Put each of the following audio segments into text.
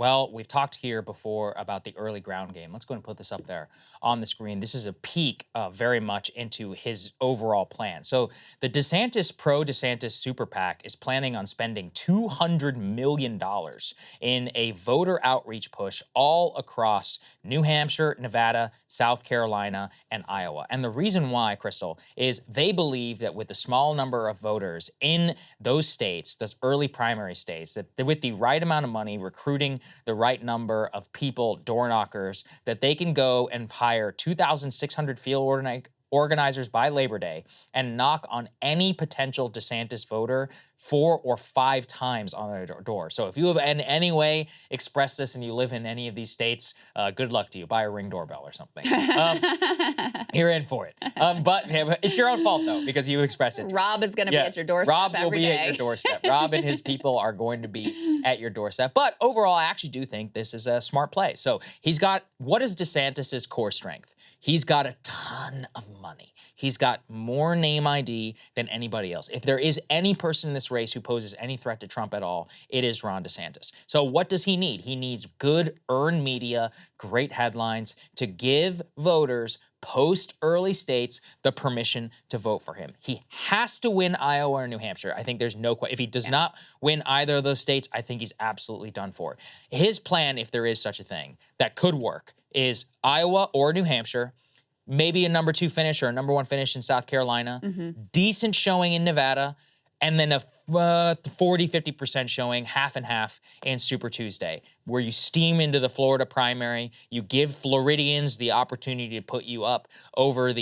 Well, we've talked here before about the early ground game. Let's go and put this up there on the screen. This is a peek very much into his overall plan. So the pro-DeSantis super PAC is planning on spending $200 million in a voter outreach push all across New Hampshire, Nevada, South Carolina, and Iowa. And the reason why, Krystal, is they believe that with the small number of voters in those states, those early primary states, that with the right amount of money, recruiting the right number of people, door knockers, that they can go and hire 2,600 field organizers by Labor Day and knock on any potential DeSantis voter 4 or 5 times on their door. So if you have in any way expressed this and you live in any of these states, good luck to you. Buy a Ring doorbell or something. You're in for it. But it's your own fault, though, because you expressed it. Rob is going to be at your doorstep Rob will every be day. at your doorstep. Rob and his people are going to be at your doorstep. But overall, I actually do think this is a smart play. So he's got, what is DeSantis's core strength? He's got a ton of money. He's got more name ID than anybody else. If there is any person in this race who poses any threat to Trump at all, it is Ron DeSantis. So what does he need? He needs good earned media, great headlines to give voters post-early states the permission to vote for him. He has to win Iowa or New Hampshire. I think there's no question. If he does not win either of those states, I think he's absolutely done for. His plan, if there is such a thing, that could work, is Iowa or New Hampshire, maybe a number 2 finish or a number 1 finish in South Carolina, decent showing in Nevada, and then a 40-50% showing, half and half, in Super Tuesday, where you steam into the Florida primary. You give Floridians the opportunity to put you up over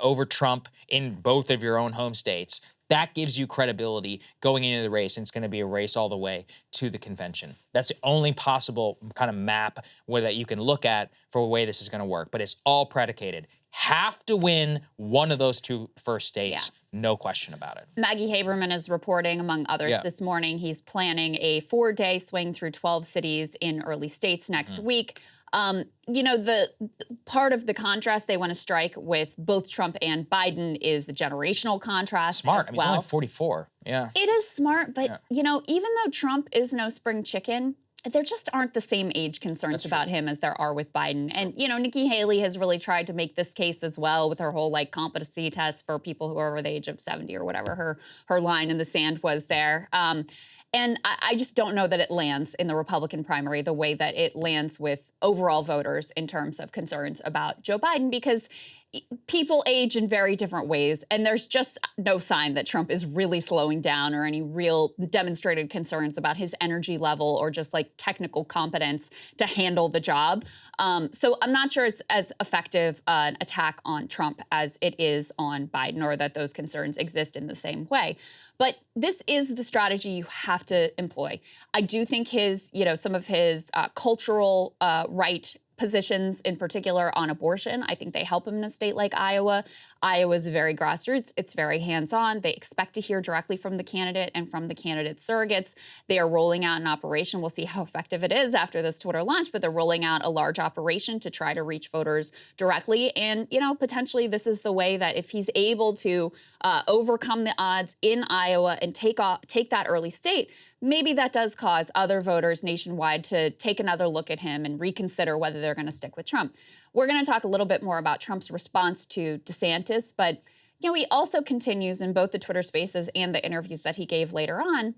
over Trump in both of your own home states. That gives you credibility going into the race, and it's going to be a race all the way to the convention. That's the only possible kind of map that you can look at for the way this is going to work. But it's all predicated. Have to win one of those 2 first states. No question about it. Maggie Haberman is reporting, among others, this morning, he's planning a 4-day swing through 12 cities in early states next week. You know, the part of the contrast they want to strike with both Trump and Biden is the generational contrast. Smart. As I mean, well. he's only 44. Yeah. It is smart, but, you know, even though Trump is no spring chicken, there just aren't the same age concerns about him as there are with Biden. And, you know, Nikki Haley has really tried to make this case as well with her whole, like, competency test for people who are over the age of 70 or whatever her line in the sand was there. And I just don't know that it lands in the Republican primary the way that it lands with overall voters in terms of concerns about Joe Biden, because people age in very different ways, and there's just no sign that Trump is really slowing down or any real demonstrated concerns about his energy level or just like technical competence to handle the job. So I'm not sure it's as effective an attack on Trump as it is on Biden, or that those concerns exist in the same way. But this is the strategy you have to employ. I do think his, you know, some of his cultural right positions, in particular on abortion, I think they help him in a state like Iowa. Iowa's very grassroots. It's very hands-on. They expect to hear directly from the candidate and from the candidate surrogates. They are rolling out an operation. We'll see how effective it is after this Twitter launch, but they're rolling out a large operation to try to reach voters directly. And, you know, potentially this is the way that if he's able to overcome the odds in Iowa and take that early state, maybe that does cause other voters nationwide to take another look at him and reconsider whether they're going to stick with Trump. We're going to talk a little bit more about Trump's response to DeSantis, but you know, he also continues in both the Twitter Spaces and the interviews that he gave later on.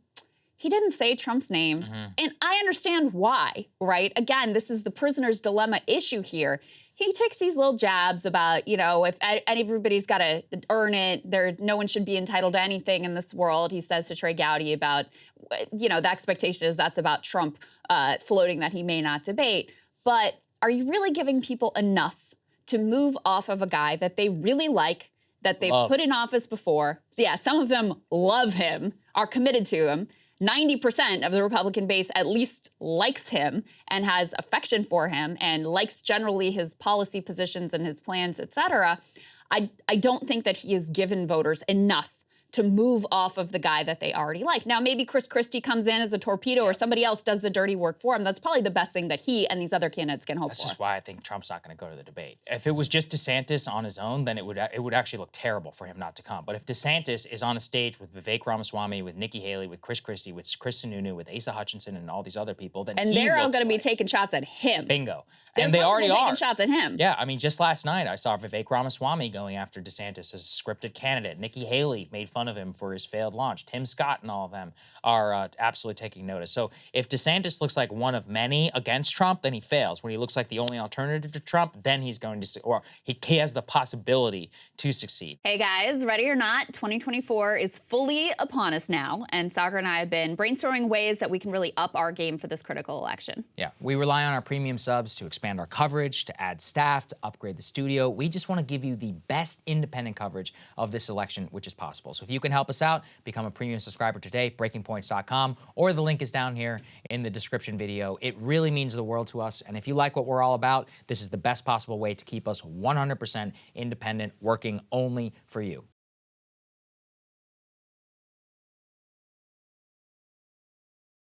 He didn't say Trump's name, and I understand why, right? Again, this is the prisoner's dilemma issue here. He takes these little jabs about, you know, if everybody's got to earn it, no one should be entitled to anything in this world. He says to Trey Gowdy about, you know, the expectation is that's about Trump floating that he may not debate. But are you really giving people enough to move off of a guy that they really like, that they've put in office before? So yeah, some of them love him, are committed to him. 90% of the Republican base at least likes him and has affection for him and likes generally his policy positions and his plans, et cetera. I don't think that he has given voters enough to move off of the guy that they already like. Now, maybe Chris Christie comes in as a torpedo or somebody else does the dirty work for him. That's probably the best thing that he and these other candidates can hope for. That's just why I think Trump's not going to go to the debate. If it was just DeSantis on his own, then it would actually look terrible for him not to come. But if DeSantis is on a stage with Vivek Ramaswamy, with Nikki Haley, with Chris Christie, with Chris Sununu, with Asa Hutchinson, and all these other people, then and they're all going to be taking shots at him. Bingo. They're and they already are taking shots at him. Yeah, I mean, just last night I saw Vivek Ramaswamy going after DeSantis as a scripted candidate. Nikki Haley made fun of him for his failed launch. Tim Scott and all of them are absolutely taking notice. So if DeSantis looks like one of many against Trump, then he fails. When he looks like the only alternative to Trump, then he's going to, or he has the possibility to succeed. Hey guys, ready or not, 2024 is fully upon us now, and Saagar and I have been brainstorming ways that we can really up our game for this critical election. Yeah, we rely on our premium subs to expand our coverage, to add staff, to upgrade the studio. We just want to give you the best independent coverage of this election, which is possible. So if you can help us out, become a premium subscriber today, breakingpoints.com, or the link is down here in the description video. It really means the world to us. And if you like what we're all about, this is the best possible way to keep us 100% independent, working only for you.